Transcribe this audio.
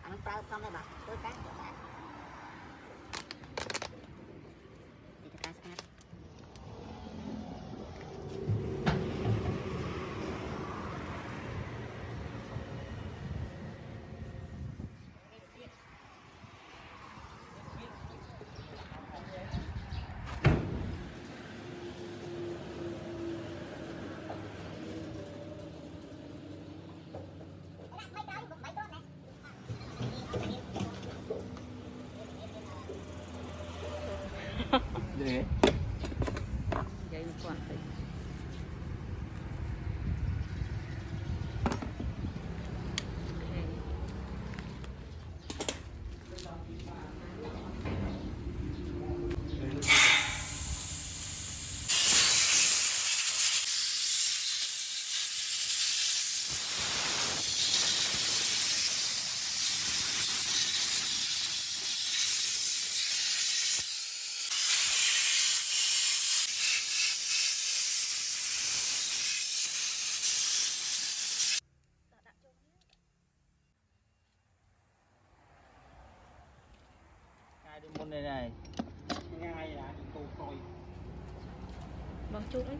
ăn tao không đây bạc tôi cá thì cho cá sát Vậy vậy còn thì hai đứa môn này này ngay là tù thôi bằng chút đấy.